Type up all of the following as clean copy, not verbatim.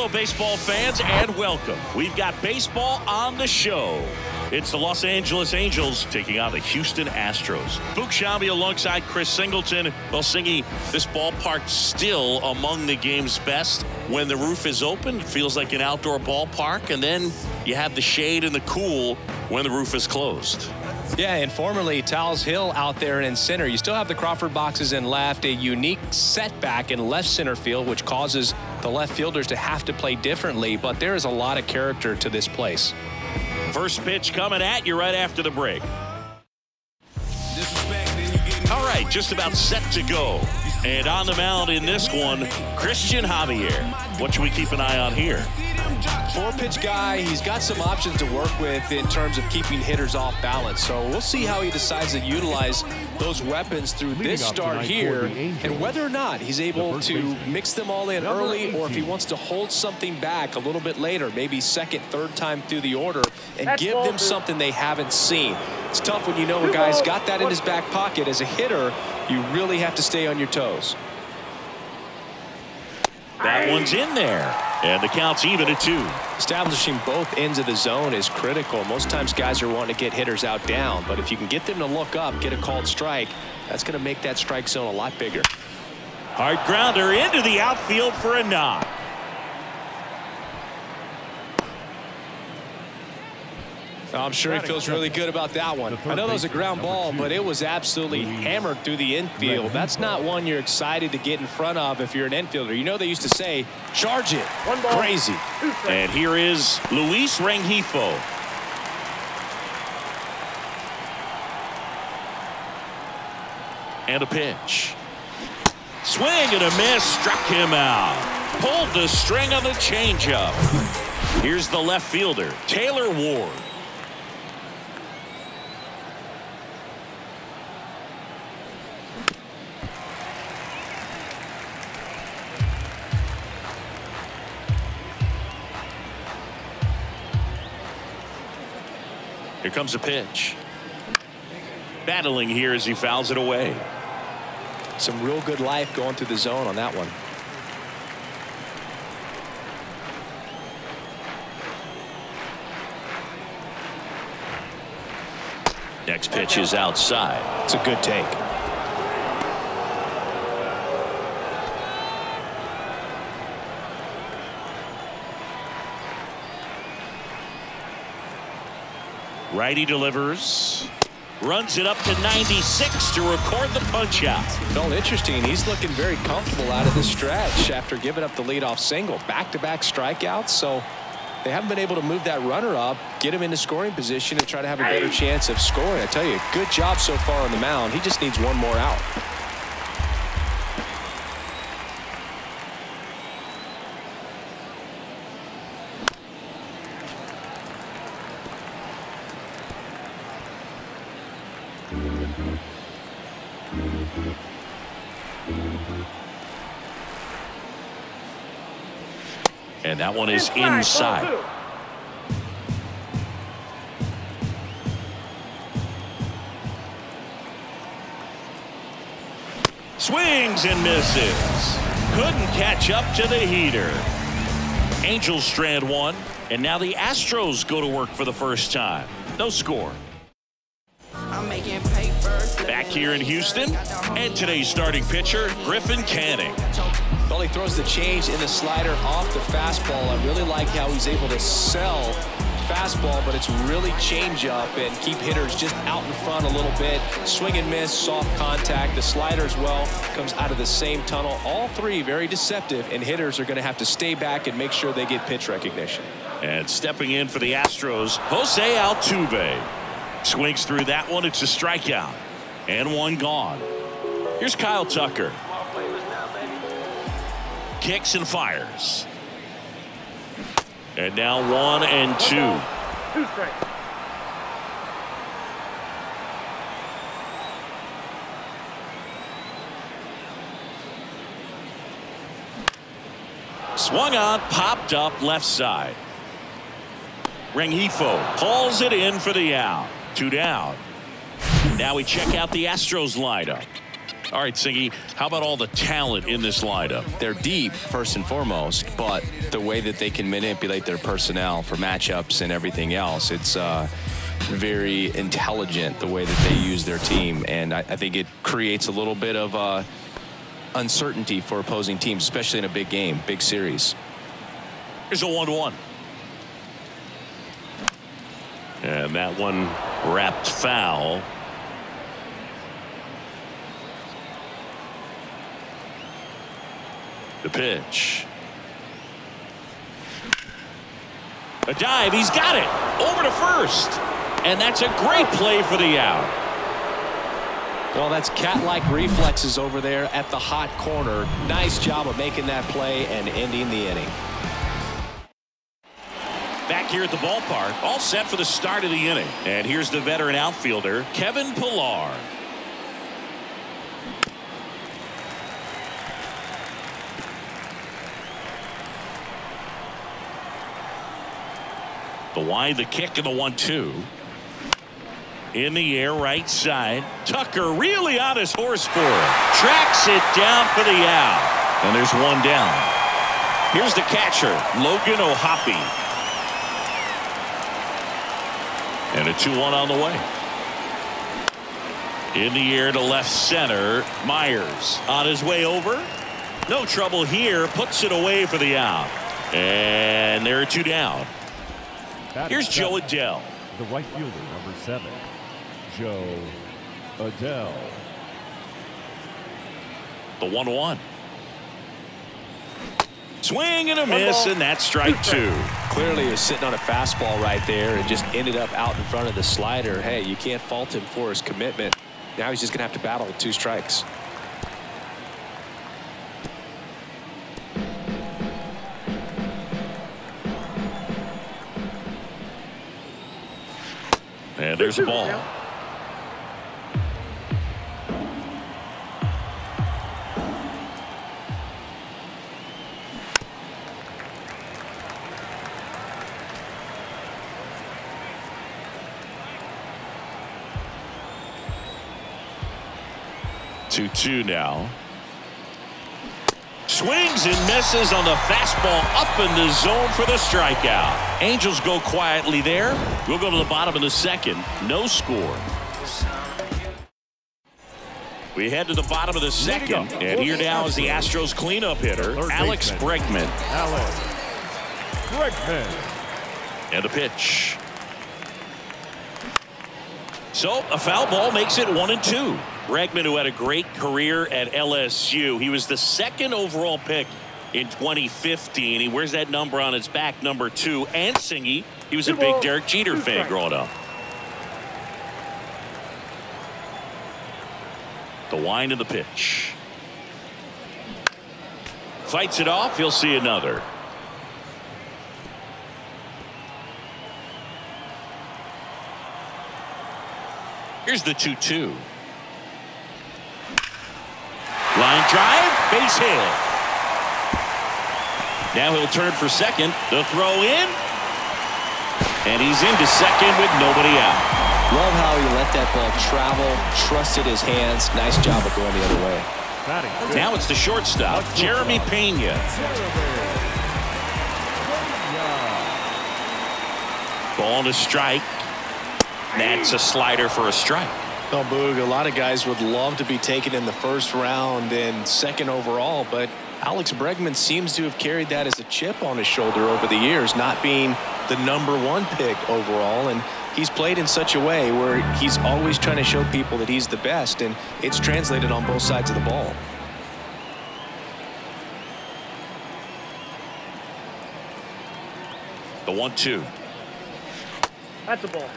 Hello, baseball fans, and welcome. We've got baseball on the show. It's the Los Angeles Angels taking on the Houston Astros. Boog Sciambi alongside Chris Singleton. Well, Singy, this ballpark still among the game's best. When the roof is open, it feels like an outdoor ballpark, and then you have the shade and the cool when the roof is closed. Yeah, and formerly Tal's Hill out there in center. You still have the Crawford boxes in left, a unique setback in left center field, which causes the left fielders to have to play differently, but there is a lot of character to this place. First pitch coming at you right after the break. All right, just about set to go. And on the mound in this one, Christian Javier. What should we keep an eye on here? Four-pitch guy. He's got some options to work with in terms of keeping hitters off balance. So we'll see how he decides to utilize those weapons through this start here, and whether or not he's able to mix them all in early, or if he wants to hold something back a little bit later, maybe second, third time through the order, and give them something they haven't seen. It's tough when you know a guy's got that in his back pocket. As a hitter, you really have to stay on your toes. That one's in there, and the count's even at 2. Establishing both ends of the zone is critical. Most times guys are wanting to get hitters out down, but if you can get them to look up, get a called strike, that's going to make that strike zone a lot bigger. Hard grounder into the outfield for a knock. I'm sure he feels really good about that one. I know that was a ground ball, but it was absolutely hammered through the infield. That's not one you're excited to get in front of if you're an infielder. You know they used to say, charge it. Crazy. And here is Luis Rengifo. And a pitch. Swing and a miss. Struck him out. Pulled the string on the changeup. Here's the left fielder, Taylor Ward. Here comes a pitch. Battling here as he fouls it away. Some real good life going through the zone on that one. Next pitch is outside. It's a good take. Righty delivers. Runs it up to 96 to record the punch out. Felt interesting. He's looking very comfortable out of this stretch after giving up the leadoff single. Back-to-back strikeouts, so they haven't been able to move that runner up, get him into scoring position, and try to have a better chance of scoring. I tell you, good job so far on the mound. He just needs one more out. And that one is inside. Swings and misses. Couldn't catch up to the heater. Angels strand one, and now the Astros go to work for the first time. No score. Back here in Houston, and today's starting pitcher, Griffin Canning. Well, he throws the change in the slider off the fastball. I really like how he's able to sell fastball, but it's really change up and keep hitters just out in front a little bit. Swing and miss, soft contact. The slider as well comes out of the same tunnel. All three very deceptive, and hitters are going to have to stay back and make sure they get pitch recognition. And stepping in for the Astros, Jose Altuve. Swings through that one. It's a strikeout. And one gone. Here's Kyle Tucker. Kicks and fires. And now 1 and 2. 2 strikes. Swung on, popped up left side. Rengifo hauls it in for the out. 2 down. Now we check out the Astros lineup. All right, Siggy, how about all the talent in this lineup? They're deep, first and foremost, but the way that they can manipulate their personnel for matchups and everything else, it's very intelligent the way that they use their team. And I think it creates a little bit of uncertainty for opposing teams, especially in a big game, big series. Here's a 1-1. And that one wrapped foul. The pitch. A dive. He's got it. Over to first. And that's a great play for the out. Well, that's cat-like reflexes over there at the hot corner. Nice job of making that play and ending the inning. Back here at the ballpark, all set for the start of the inning. And here's the veteran outfielder, Kevin Pillar. The wind, the kick, and the 1-2. In the air, right side. Tucker really on his horse for it. Tracks it down for the out. And there's one down. Here's the catcher, Logan O'Hoppe. And a 2-1 on the way. In the air to left center. Myers on his way over. No trouble here. Puts it away for the out. And there are 2 down. Here's Joe Adell. The right fielder, number 7, Joe Adell. The 1-1. Swing and a miss, and that's strike 2. Clearly he was sitting on a fastball right there and just ended up out in front of the slider. Hey, you can't fault him for his commitment. Now he's just going to have to battle with 2 strikes. And there's the ball. Two now. Swings and misses on the fastball up in the zone for the strikeout. Angels go quietly there. We'll go to the bottom of the second. No score. We head to the bottom of the second. And here now is the Astros cleanup hitter, Alex Bregman. Alex Bregman. And the pitch. So a foul ball makes it 1-2. Bregman, who had a great career at LSU. He was the 2nd overall pick in 2015. He wears that number on his back, number 2. And Singy, he was a big Derek Jeter fan growing up. The wind of the pitch. Fights it off. He'll see another. Here's the 2-2. Line drive, base hit. Now he'll turn for second. The throw in. And he's into second with nobody out. Love how he let that ball travel, trusted his hands. Nice job of going the other way. Now it's the shortstop, Jeremy Pena. Ball to strike. That's a slider for a strike. Well, Boog, a lot of guys would love to be taken in the 1st round and 2nd overall, but Alex Bregman seems to have carried that as a chip on his shoulder over the years, not being the number 1 pick overall. And he's played in such a way where he's always trying to show people that he's the best, and it's translated on both sides of the ball. The 1-2. That's a ball.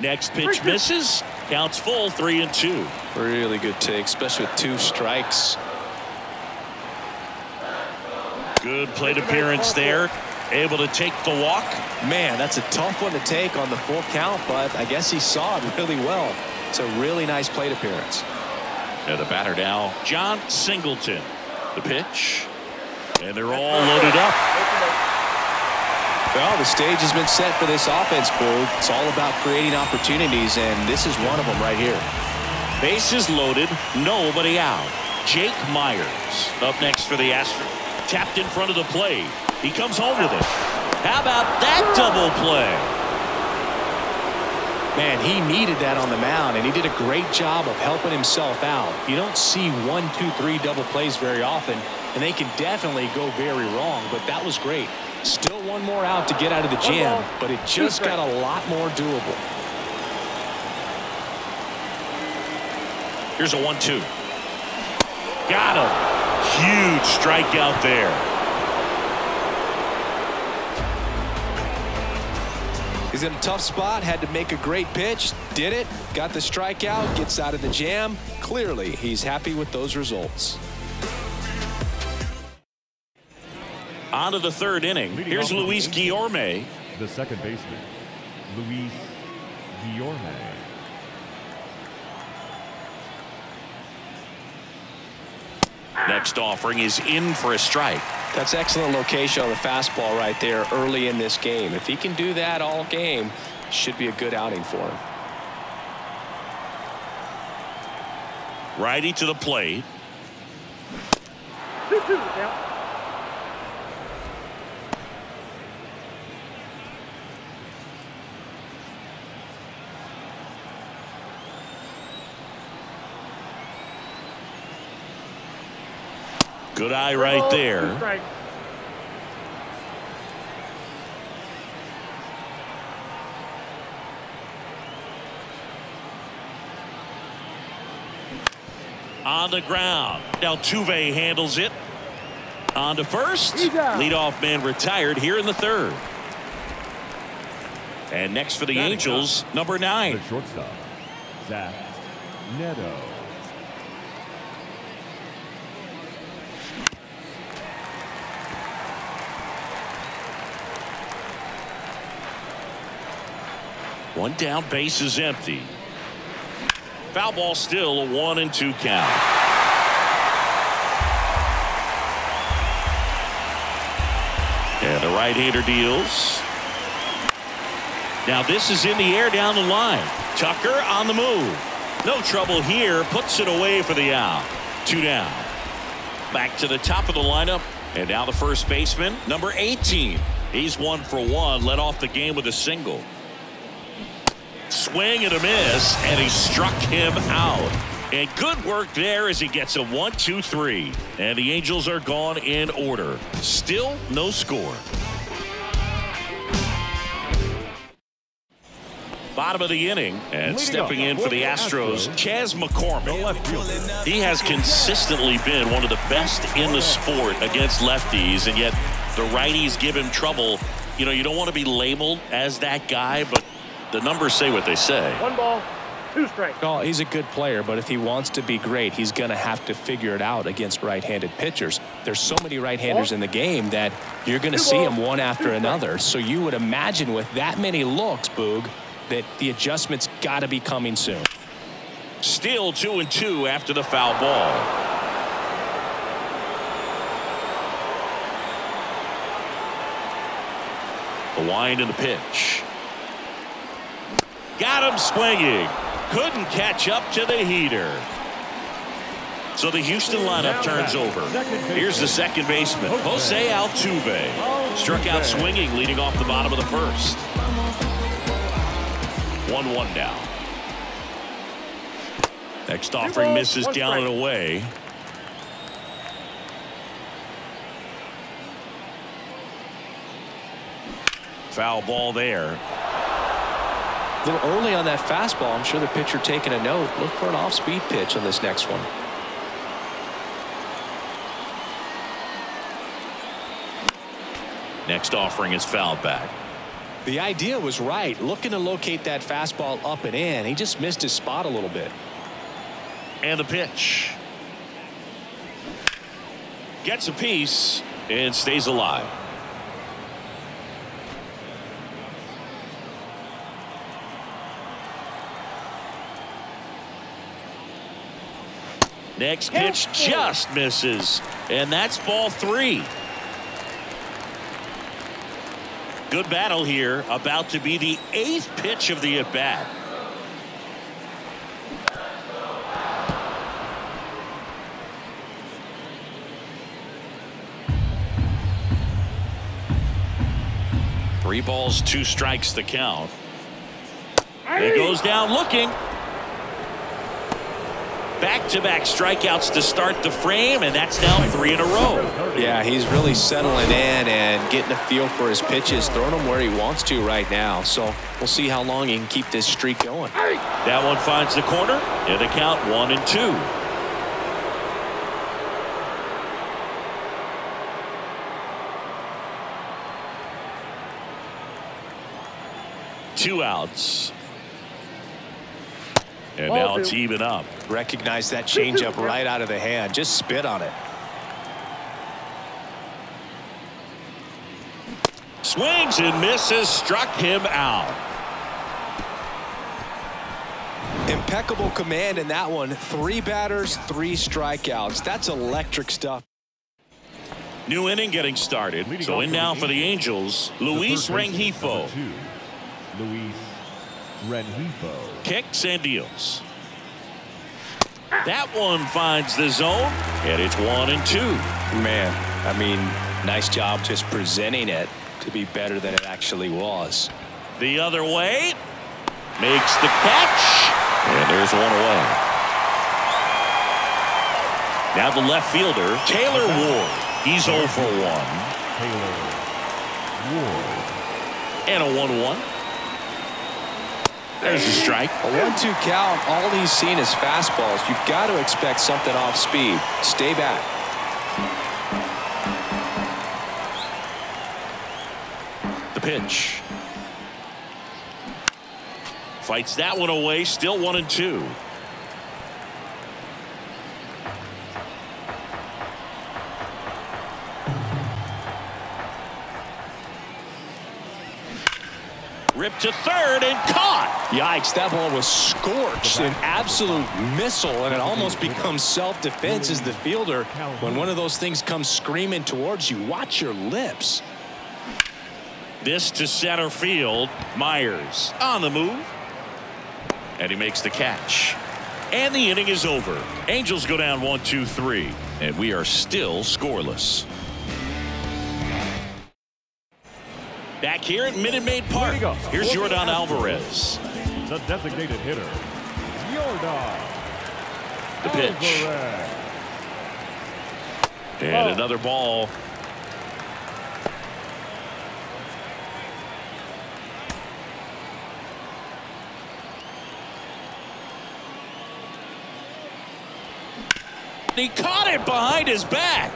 Next pitch misses. Counts full, 3-2. Really good take, especially with 2 strikes. Good plate appearance there. Able to take the walk. Man, that's a tough one to take on the full count, but I guess he saw it really well. It's a really nice plate appearance. And the batter now, John Singleton. The The pitch. And they're all loaded up. Well, the stage has been set for this offense, Boog. It's all about creating opportunities, and this is one of them right here. Bases loaded, nobody out. Jake Myers up next for the Astros. Tapped in front of the plate. He comes home with it. How about that double play? Man, he needed that on the mound, and he did a great job of helping himself out. You don't see 1, 2, 3 double plays very often, and they can definitely go very wrong, but that was great. Still one more out to get out of the jam, but it just got a lot more doable. Here's a 1-2. Got him. Huge strikeout there. He's in a tough spot, had to make a great pitch, did it, got the strikeout, gets out of the jam. Clearly, he's happy with those results. On to the third inning. Here's Luis Guillorme. The second baseman, Luis Guillorme. Next offering is in for a strike. That's excellent location on the fastball right there early in this game. If he can do that all game, should be a good outing for him. Righty to the plate. 2-2 now. Good eye right there. On the ground. Altuve handles it. On to first. Leadoff man retired here in the third. And next for the Angels, number 9. The shortstop, Zach Neto. One down, base is empty. Foul ball, still a 1-2 count. And the right-hander deals. Now this is in the air down the line. Tucker on the move. No trouble here. Puts it away for the out. 2 down. Back to the top of the lineup. And now the first baseman, number 18. He's 1 for 1. Led off the game with a single. Swing and a miss, and he struck him out. And good work there as he gets a 1-2-3. And the Angels are gone in order. Still no score. Bottom of the inning, and stepping in for the Astros, Chas McCormick. He has consistently been one of the best in the sport against lefties, and yet the righties give him trouble. You know, you don't want to be labeled as that guy, but the numbers say what they say. 1 ball, 2 strikes. Well, he's a good player, but if he wants to be great, he's going to have to figure it out against right-handed pitchers. There's so many right-handers in the game that you're going to see them one after another. So you would imagine with that many looks, Boog, that the adjustment's got to be coming soon. Still 2-2 after the foul ball. The wind and the pitch. Got him swinging. Couldn't catch up to the heater. So the Houston lineup turns over. Here's the second baseman, Jose Altuve. Struck out swinging, leading off the bottom of the first. 1-1 now. Next offering misses down and away. Foul ball there. A little early on that fastball. I'm sure the pitcher taking a note. Look for an off-speed pitch on this next one. Next offering is fouled back. The idea was right. Looking to locate that fastball up and in. He just missed his spot a little bit. And the pitch. Gets a piece and stays alive. Next pitch just misses, and that's ball 3. Good battle here, about to be the 8th pitch of the at-bat. Three balls, 2 strikes the count. He goes down looking. Back-to-back strikeouts to start the frame, and that's now 3 in a row. Yeah, he's really settling in and getting a feel for his pitches, throwing them where he wants to right now. So we'll see how long he can keep this streak going. That one finds the corner, and the count 1-2. Two outs. And now it's even up. Recognize that changeup right out of the hand. Just spit on it. Swings and misses, struck him out. Impeccable command in that one. 3 batters, 3 strikeouts. That's electric stuff. New inning getting started. So in now for the Angels, Luis Rengifo. Luis Rengifo. Kicks and deals. That one finds the zone, and it's 1-2. Man, I mean, nice job just presenting it to be better than it actually was. The other way, makes the catch, and there's one away. Now the left fielder, Taylor Ward. He's 0 for 1. Taylor Ward. And a 1-1. There's a strike. A 1-2 count. All he's seen is fastballs. You've got to expect something off speed. Stay back. The pitch. Fights that one away. Still 1-2. Ripped to third and caught. Yikes, that ball was scorched. An absolute missile, and it almost becomes self-defense as the fielder. When one of those things comes screaming towards you, watch your lips. This to center field. Myers on the move. And he makes the catch. And the inning is over. Angels go down 1-2-3. And we are still scoreless. Back here at Minute Maid Park, here's Yordan Alvarez. The designated hitter, Yordan. The pitch. And another ball. He caught it behind his back.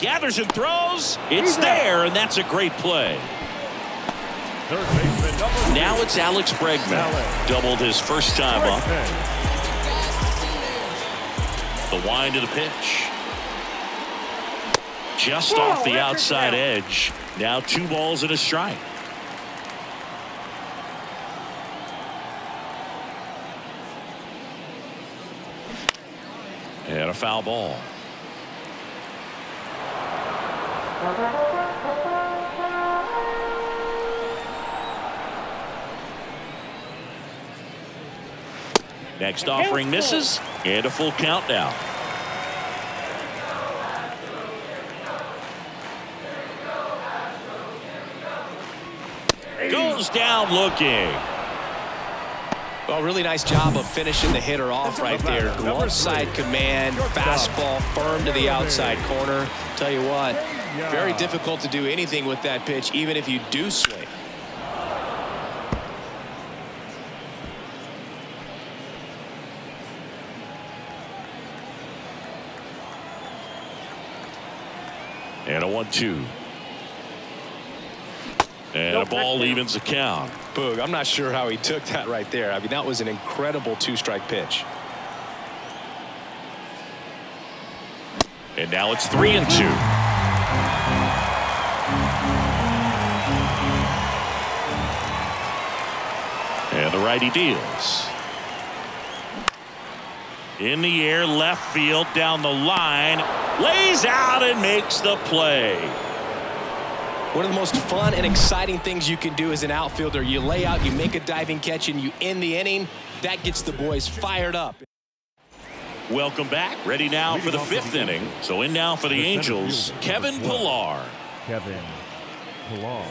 Gathers and throws. It's there, and that's a great play. Now it's Alex Bregman. Doubled his first time up. The wind of the pitch. Just off the outside edge. Now 2 balls and a strike. And a foul ball. Next offering misses, and a full count now. Goes down looking. Well, really nice job of finishing the hitter off right there. Glove side command, fastball firm to the outside corner. Tell you what, very difficult to do anything with that pitch, even if you do swing. And a 1-2. And a ball evens the count. Boog, I'm not sure how he took that right there. I mean, that was an incredible 2-strike pitch. And now it's 3-2. And the righty deals. In the air, left field, down the line, lays out and makes the play. One of the most fun and exciting things you can do as an outfielder. You lay out, you make a diving catch, and you end the inning. That gets the boys fired up. Welcome back. Ready now for the 5th inning. So in now for the Angels, Kevin Pillar. Kevin Pillar.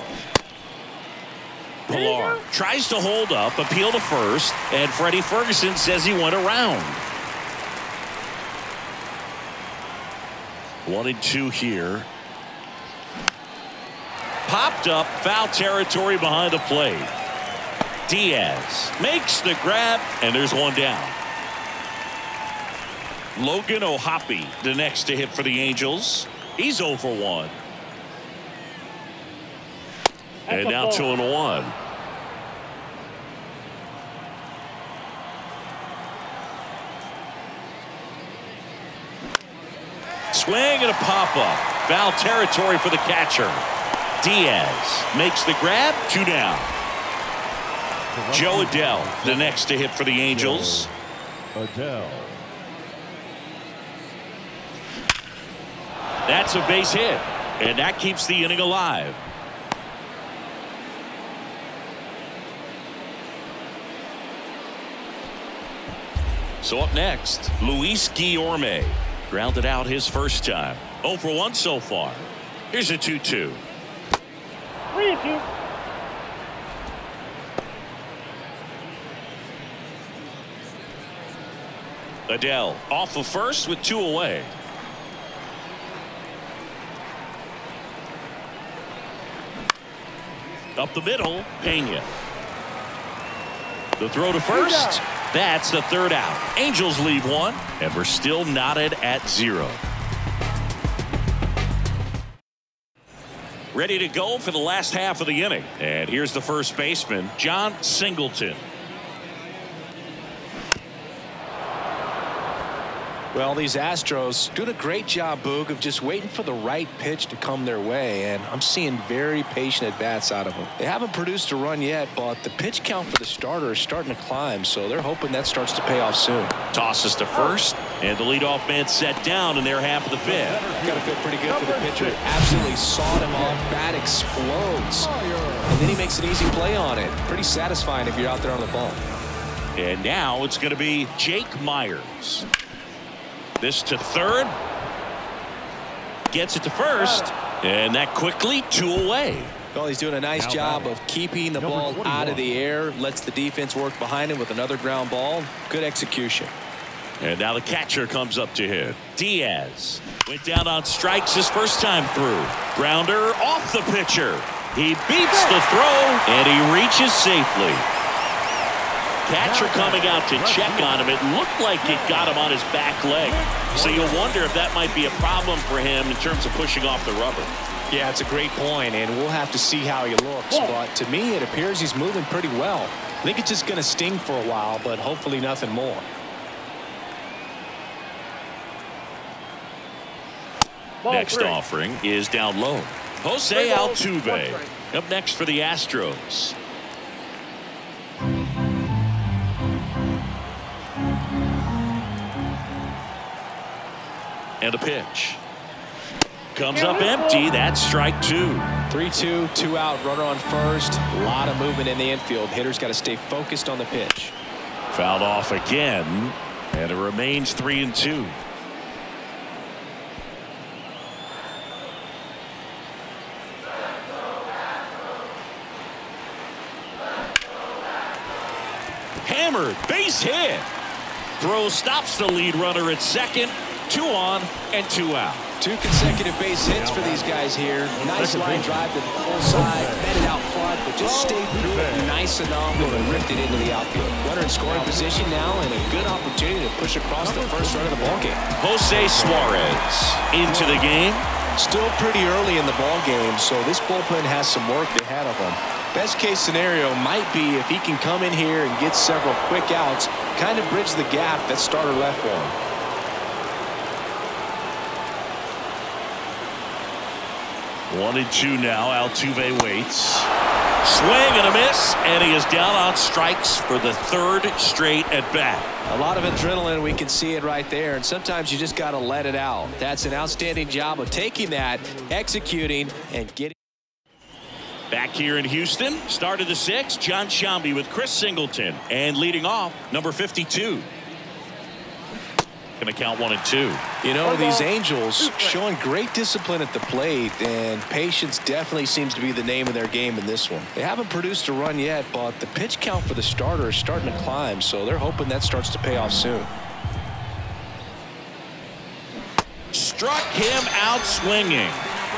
Pillar tries to hold up, appeal to first, and Freddie Ferguson says he went around. 1-2 here. Popped up, foul territory behind the plate. Diaz makes the grab, and there's one down. Logan O'Hoppe, the next to hit for the Angels. He's 0 for 1. And now 2-1. Swing and a pop-up. Foul territory for the catcher. Diaz makes the grab. 2 down. Joe Adele, the next to hit for the Angels. Adele. That's a base hit, and that keeps the inning alive. So up next, Luis Guillorme. Grounded out his first time. 0 for 1 so far. Here's a 2-2. 3-2. Adele off of first with 2 away. Up the middle, Pena. The throw to first. That's the 3rd out. Angels leave 1, and we're still knotted at 0. Ready to go for the last half of the inning. And here's the first baseman, John Singleton. Well, these Astros doing a great job, Boog, of just waiting for the right pitch to come their way, and I'm seeing very patient at-bats out of them. They haven't produced a run yet, but the pitch count for the starter is starting to climb, so they're hoping that starts to pay off soon. Tosses to first, and the leadoff man set down in their half of the 5th. Got to feel pretty good for the pitcher. Absolutely sawed him off. Bat explodes, and then he makes an easy play on it. Pretty satisfying if you're out there on the ball. And now it's going to be Jake Myers. This to third. Gets it to first. And that quickly 2 away. Well, he's doing a nice job of keeping the ball out of the air. Lets the defense work behind him with another ground ball. Good execution. And now the catcher comes up to hit. Diaz went down on strikes his first time through. Grounder off the pitcher. He beats the throw, and he reaches safely. Catcher coming out to check on him. It looked like it got him on his back leg. So you'll wonder if that might be a problem for him in terms of pushing off the rubber. Yeah, it's a great point, and we'll have to see how he looks. But to me, it appears he's moving pretty well. I think it's just going to sting for a while, but hopefully nothing more. Next offering is down low. Jose Altuve up next for the Astros. And a pitch. Comes up empty. That's strike 2. 3-2, 2 out, runner on first. A lot of movement in the infield. Hitters got to stay focused on the pitch. Fouled off again, and it remains 3-2. Hammered, base hit. Throw stops the lead runner at second. 2 on and 2 out. 2 consecutive base hits for these guys here. Nice line drive to the full side, met it out front, but just stayed through it nice enough and ripped it into the outfield. Runner in scoring position now, and a good opportunity to push across the first run of the ballgame. Jose Suarez into the game. Still pretty early in the ballgame, so this bullpen has some work ahead of them. Best case scenario might be if he can come in here and get several quick outs, kind of bridge the gap that starter left for him. 1-2 now. Altuve waits. Swing and a miss, and he is down on strikes for the third straight at bat. A lot of adrenaline, we can see it right there, and sometimes you just got to let it out. That's an outstanding job of taking that, executing, and getting. Back here in Houston, start of the sixth, John Sciambi with Chris Singleton, and leading off, number 52. Going to count 1-2. You know, these Angels showing great discipline at the plate, and patience definitely seems to be the name of their game in this one. They haven't produced a run yet, but the pitch count for the starter is starting to climb, so they're hoping that starts to pay off soon. Struck him out swinging.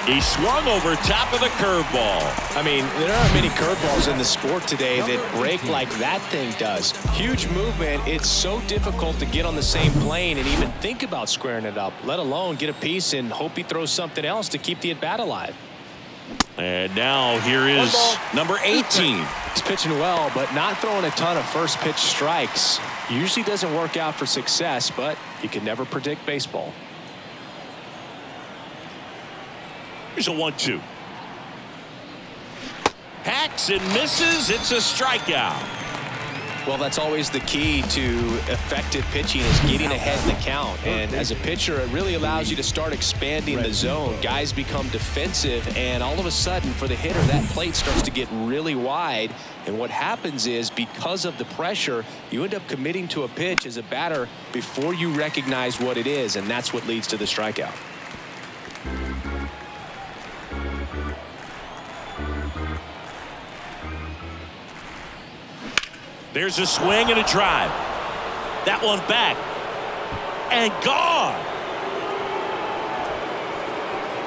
He swung over top of the curveball. I mean, there aren't many curveballs in the sport today that break like that thing does. Huge movement. It's so difficult to get on the same plane and even think about squaring it up, let alone get a piece and hope he throws something else to keep the at-bat alive. And now here is number 18. He's pitching well, but not throwing a ton of first pitch strikes. Usually doesn't work out for success, but you can never predict baseball. Here's a 1-2. Hacks and misses. It's a strikeout. Well, that's always the key to effective pitching, is getting ahead in the count. And as a pitcher, it really allows you to start expanding the zone. Guys become defensive, and all of a sudden, for the hitter, that plate starts to get really wide. And what happens is, because of the pressure, you end up committing to a pitch as a batter before you recognize what it is, and that's what leads to the strikeout. There's a swing and a drive. That one back and gone.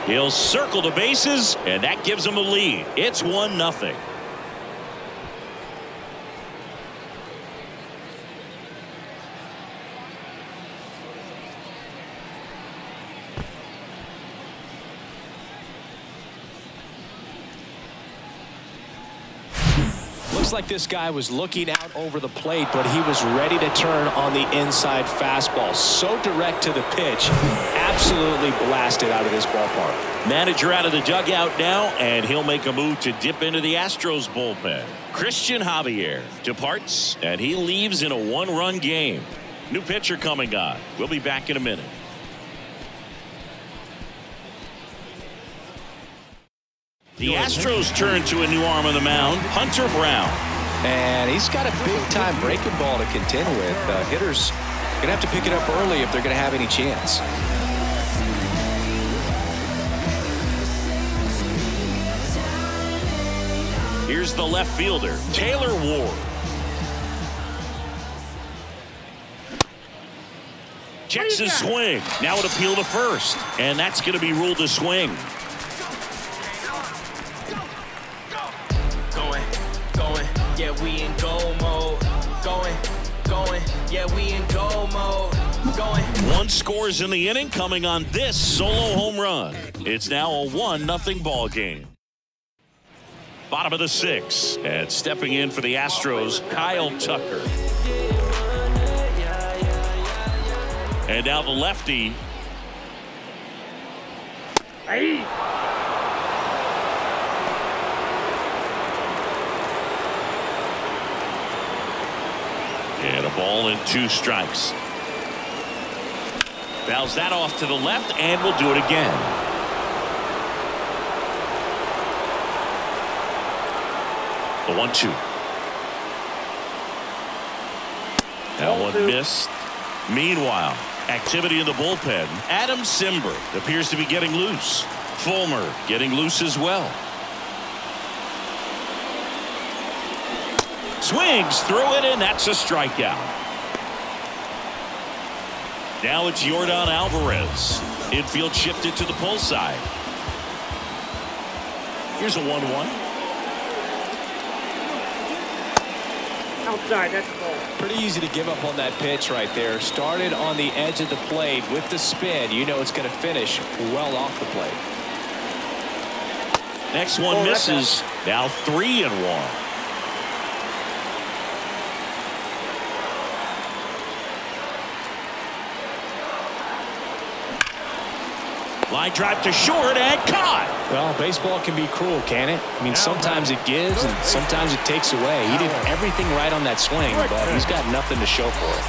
He'll circle the bases, and that gives him a lead. It's 1-0. Looks like this guy was looking out over the plate, but he was ready to turn on the inside fastball. So direct to the pitch, absolutely blasted out of this ballpark. Manager out of the dugout now, and he'll make a move to dip into the Astros bullpen. Christian Javier departs, and he leaves in a 1-run game. New pitcher coming on. We'll be back in a minute. The Astros turn to a new arm on the mound, Hunter Brown. And he's got a big-time breaking ball to contend with. Hitters going to have to pick it up early if they're going to have any chance. Here's the left fielder, Taylor Ward. Checks his swing. Now an appeal to first, and that's going to be ruled a swing. Yeah, we in goal mode. Going, yeah, we in goal mode. One scores in the inning, coming on this solo home run. It's now a 1-0 ball game. Bottom of the sixth, and stepping in for the Astros, Kyle Tucker. And now the lefty. Hey. And a ball and 2 strikes. Fouls that off to the left, and we'll do it again. The 1-2. That one missed. Meanwhile, activity in the bullpen. Adam Simber appears to be getting loose. Fulmer getting loose as well. Swings through it, and that's a strikeout. Now it's Yordan Alvarez. Infield shifted to the pull side. Here's a 1-1. Outside, that's a ball. Pretty easy to give up on that pitch right there. Started on the edge of the plate with the spin. You know it's going to finish well off the plate. Next one misses. Now 3-1. Line drive to short and caught. Well, baseball can be cruel, can it? I mean, sometimes it gives and sometimes it takes away. He did everything right on that swing, but he's got nothing to show for it.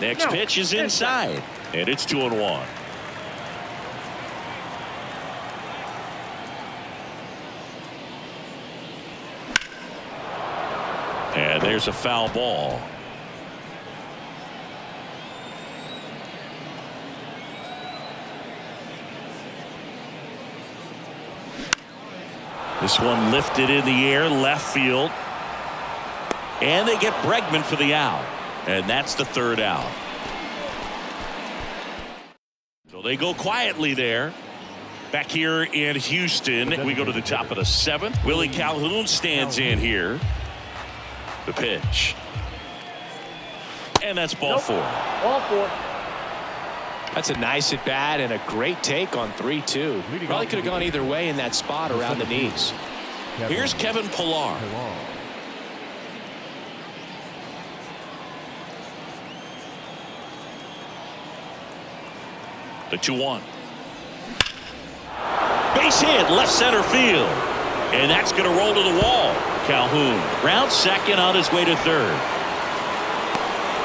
Next pitch is inside, and it's 2-1. And there's a foul ball. This one lifted in the air, left field. And they get Bregman for the out. And that's the third out. So they go quietly there. Back here in Houston, we go to the top of the 7th. Willie Calhoun stands in here. The pitch. And that's ball 4. Ball 4. That's a nice at bat and a great take on 3-2. Probably could have gone either way in that spot around the knees. Here's Kevin Pillar. The 2-1. Base hit, left center field. And that's going to roll to the wall. Calhoun round second on his way to third.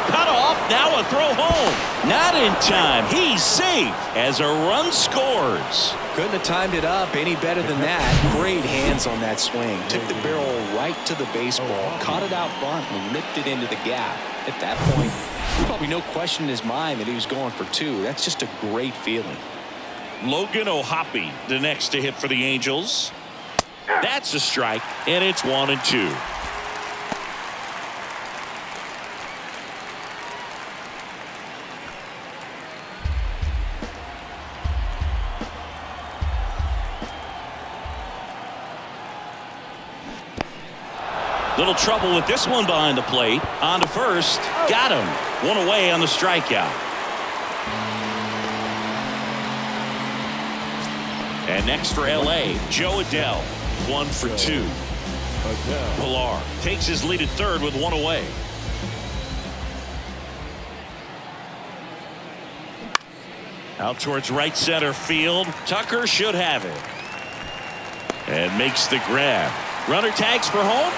Cut off, now a throw home. Not in time. He's safe as a run scores. Couldn't have timed it up any better than that. Great hands on that swing. Took the barrel right to the baseball, caught it out front, and lipped it into the gap. At that point, there's probably no question in his mind that he was going for 2. That's just a great feeling. Logan O'Hoppe, the next to hit for the Angels. That's a strike, and it's 1-2. Little trouble with this one behind the plate. On to first. Got him. 1 away on the strikeout. And next for L.A., Joe Adell. 1 for 2. Pillar takes his lead at third with 1 away. Out towards right center field. Tucker should have it. And makes the grab. Runner tags for home.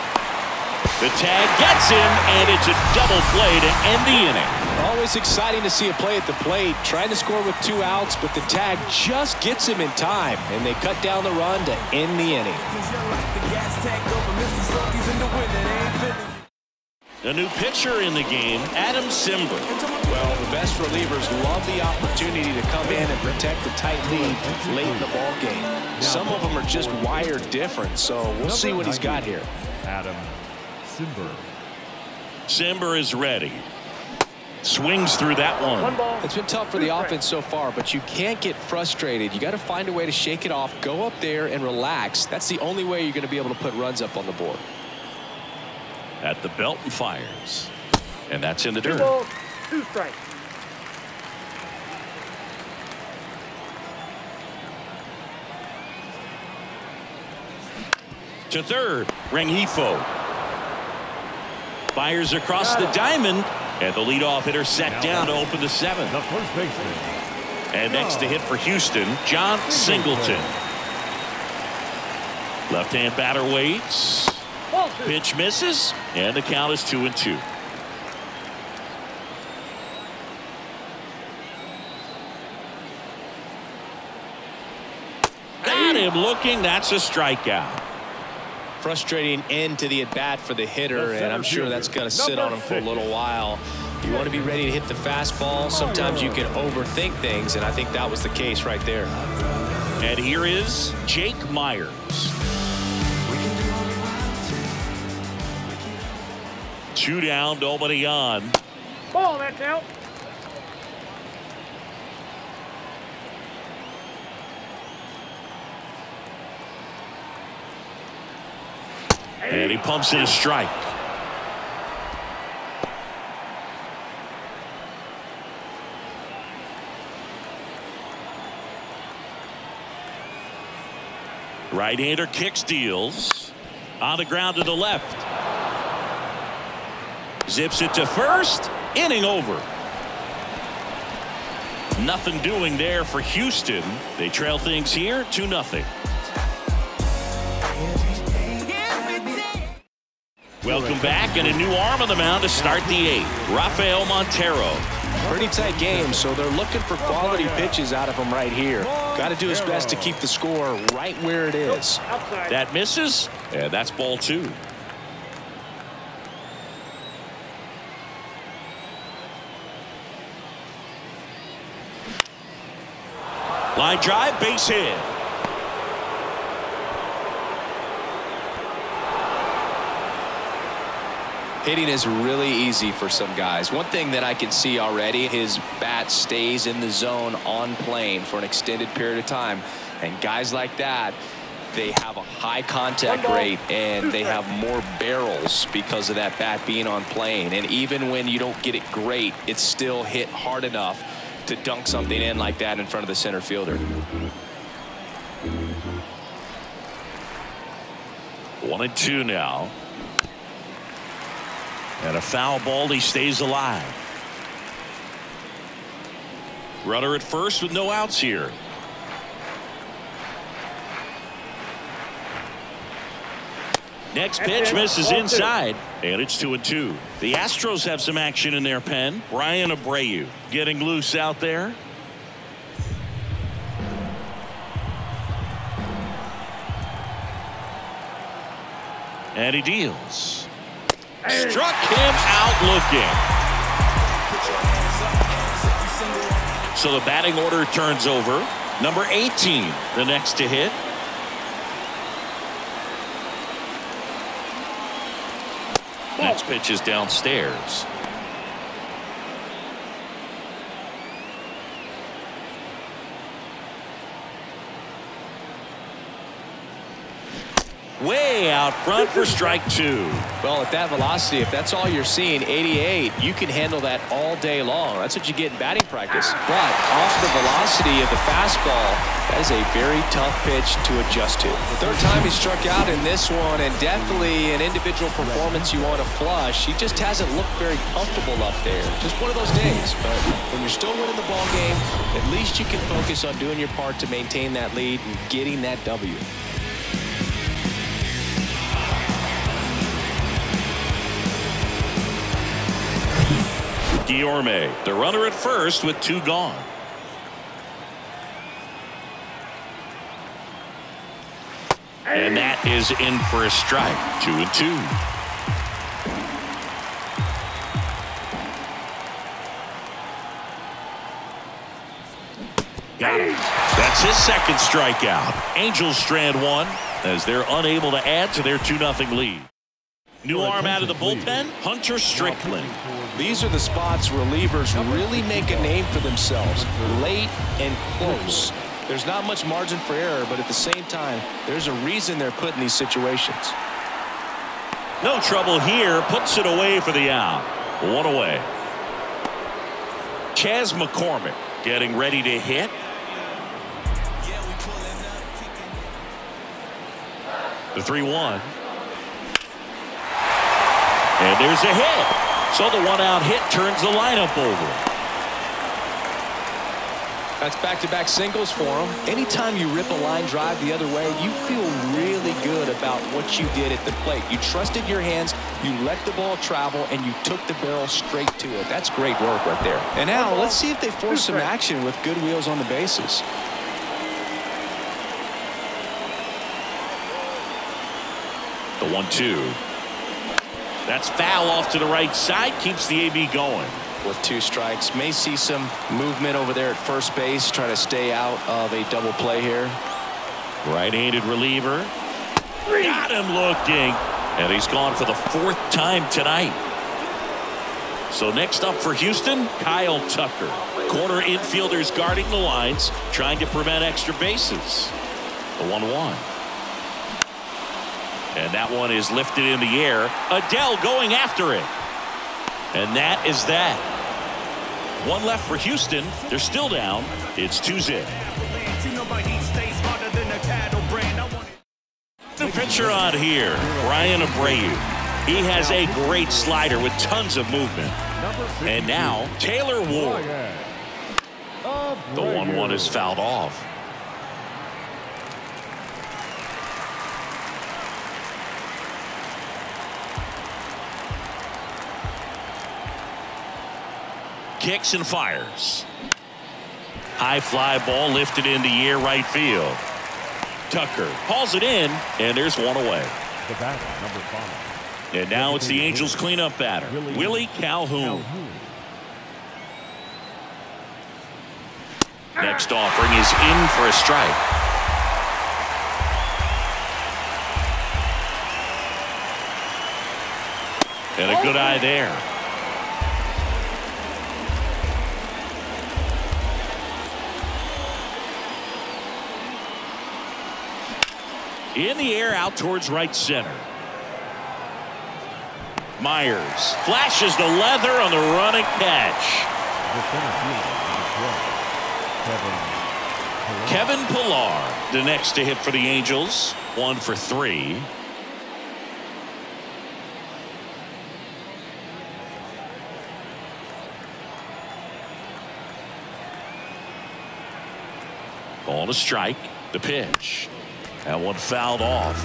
The tag gets him, and it's a double play to end the inning. Always exciting to see a play at the plate. Trying to score with 2 outs, but the tag just gets him in time, and they cut down the run to end the inning. A new pitcher in the game, Adam Simber. Well, the best relievers love the opportunity to come in and protect the tight lead late in the ball game. Some of them are just wired different, so we'll see what he's got here. Adam Simber. Simber is ready. Swings through that one. It's been tough for the offense so far, but you can't get frustrated. You got to find a way to shake it off, go up there and relax. That's the only way you're going to be able to put runs up on the board. At the belt and fires. And that's in the dirt. 2 balls, 2 strikes. To third, Rengifo. Fires across the diamond. And the leadoff hitter set down to open the 7th. The first baseman. And next to hit for Houston, John Singleton. Left-hand batter waits. Pitch misses. And the count is 2-2. Got him looking. That's a strikeout. Frustrating end to the at-bat for the hitter, and I'm sure that's going to sit on him for a little while. You want to be ready to hit the fastball. Sometimes you can overthink things, and I think that was the case right there. And here is Jake Myers. Two down, nobody on. Ball, that's out. And he pumps in a strike. Right-hander kicks, deals. On the ground to the left. Zips it to first. Inning over. Nothing doing there for Houston. They trail things here 2-0. Welcome back, and a new arm on the mound to start the 8th. Rafael Montero. Pretty tight game, so they're looking for quality pitches out of him right here. Got to do his best to keep the score right where it is. That misses, and that's ball 2. Line drive, base hit. Hitting is really easy for some guys. One thing that I can see already, his bat stays in the zone on plane for an extended period of time. And guys like that, they have a high contact rate and they have more barrels because of that bat being on plane. And even when you don't get it great, it's still hit hard enough to dunk something in like that in front of the center fielder. 1-2 now. And a foul ball. He stays alive. Runner at first with no outs here. Next pitch misses inside, and it's 2-2. The Astros have some action in their pen. Brian Abreu getting loose out there. And he deals. Struck him out looking. So the batting order turns over. Number 18, the next to hit. Next pitch is downstairs. Way out front for strike 2. Well, at that velocity, if that's all you're seeing, 88, you can handle that all day long. That's what you get in batting practice. But off the velocity of the fastball, that is a very tough pitch to adjust to. The third time he struck out in this one, and definitely an individual performance you want to flush. He just hasn't looked very comfortable up there. Just one of those days. But when you're still winning the ball game, at least you can focus on doing your part to maintain that lead and getting that W. Guillorme, the runner at first with 2 gone. And that is in for a strike. 2-2. Got him. That's his second strikeout. Angels strand 1 as they're unable to add to their 2-0 lead. New arm out of the bullpen, Hunter Strickland. These are the spots relievers really make a name for themselves, late and close. There's not much margin for error, but at the same time, there's a reason they're put in these situations. No trouble here, puts it away for the out. 1 away. Chas McCormick getting ready to hit. The 3-1. And there's a hit. So the 1-out hit turns the lineup over. That's back-to-back singles for him. Anytime you rip a line drive the other way, you feel really good about what you did at the plate. You trusted your hands, you let the ball travel, and you took the barrel straight to it. That's great work right there. And now let's see if they force some action with good wheels on the bases. The 1-2. That's foul off to the right side, keeps the AB going. With 2 strikes, may see some movement over there at first base, try to stay out of a double play here. Right-handed reliever. Got him looking. And he's gone for the 4th time tonight. So next up for Houston, Kyle Tucker. Corner infielders guarding the lines, trying to prevent extra bases. The 1-1. And that one is lifted in the air. Adele going after it. And that is that. 1 left for Houston. They're still down. It's 2-0. The pitcher on here, Brian Abreu. He has a great slider with tons of movement. And now, Taylor Ward. The 1-1 is fouled off. Kicks and fires. High fly ball lifted in the air right field. Tucker hauls it in, and there's one away. The batter, number 5. And now it's the Angels cleanup batter, Willie Calhoun. Next offering is in for a strike. And a good eye there. In the air out towards right center. Myers flashes the leather on the running catch. Kevin Pillar, the next to hit for the Angels. 1 for 3. Ball to strike. The pitch. That one fouled off.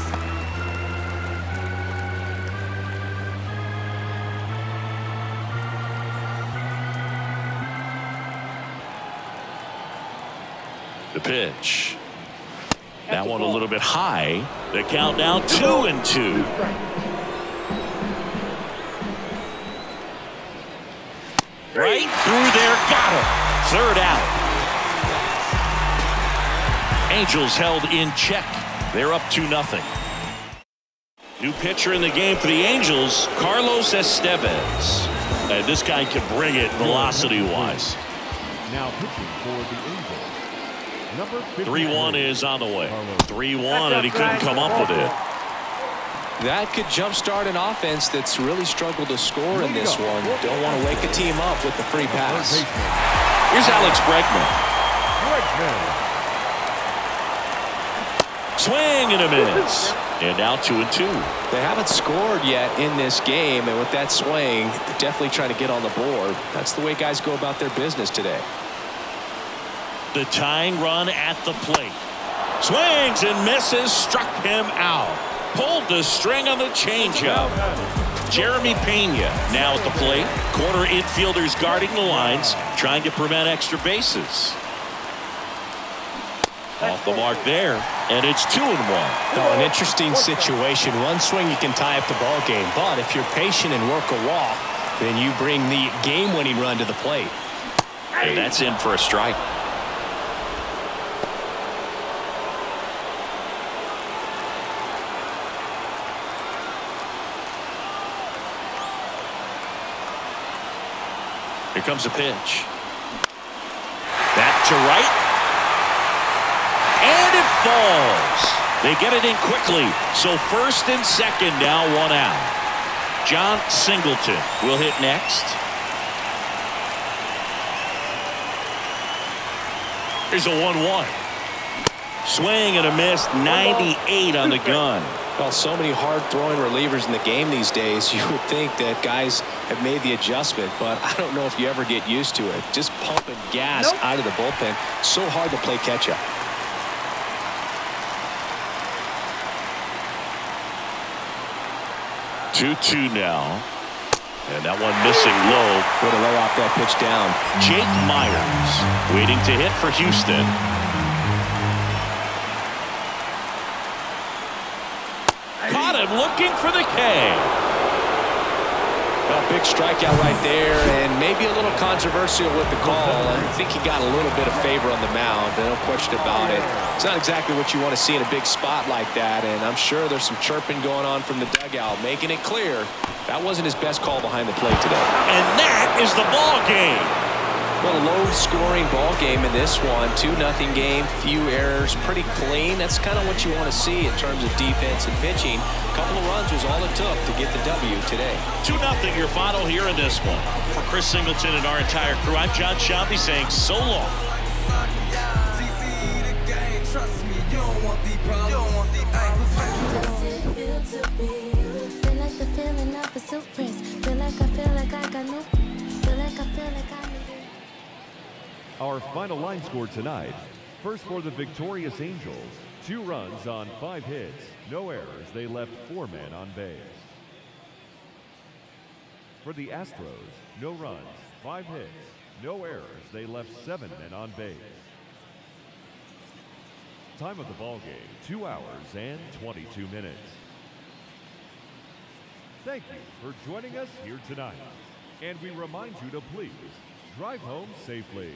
The pitch. That one a little bit high. The count now 2-2. Right through there. Got him. Third out. Angels held in check. They're up 2-0. New pitcher in the game for the Angels, Carlos Estevez. And this guy can bring it velocity-wise. Now pitching for the Angels, number 3-1 is on the way. 3-1, and he couldn't come up with it. That could jumpstart an offense that's really struggled to score in this one. Don't want to wake a team up with the free pass. Here's Alex Bregman. Swing and a miss. And now 2-2. They haven't scored yet in this game, and with that swing, they're definitely trying to get on the board. That's the way guys go about their business today. The tying run at the plate. Swings and misses. Struck him out. Pulled the string on the changeup. Jeremy Pena now at the plate. Corner infielders guarding the lines, trying to prevent extra bases. Off the mark there, and it's 2-1. Oh, an interesting situation. One swing you can tie up the ball game, but if you're patient and work a walk, then you bring the game-winning run to the plate. And that's in for a strike. Here comes a pitch. Back to right. And it falls. They get it in quickly. So first and second now, 1 out. John Singleton will hit next. Here's a 1-1. Swing and a miss. 98 on the gun. Well, so many hard-throwing relievers in the game these days, you would think that guys have made the adjustment, but I don't know if you ever get used to it. Just pumping gas out of the bullpen. So hard to play catch-up. 2-2 now. And that one missing low. Way to lay off that pitch down. Jake Myers waiting to hit for Houston. Caught him looking for the K. Well, big strikeout right there, and maybe a little controversial with the call. I think he got a little bit of favor on the mound, no question about it. It's not exactly what you want to see in a big spot like that, and I'm sure there's some chirping going on from the dugout, making it clear that wasn't his best call behind the plate today. And that is the ball game. Well, a low-scoring ball game in this one. 2-0 game, few errors, pretty clean. That's kind of what you want to see in terms of defense and pitching. A couple of runs was all it took to get the W today. 2-0 your final here in this one. For Chris Singleton and our entire crew, I'm John Shelby saying so long. Trust me, you don't want the problems. the feeling of a surprise. Feel like I got no. Feel like I need it. Our final line score tonight. First for the victorious Angels, 2 runs on 5 hits, no errors. They left 4 men on base. For the Astros, no runs, 5 hits, no errors. They left 7 men on base. Time of the ball game, 2 hours and 22 minutes. Thank you for joining us here tonight. And we remind you to please drive home safely.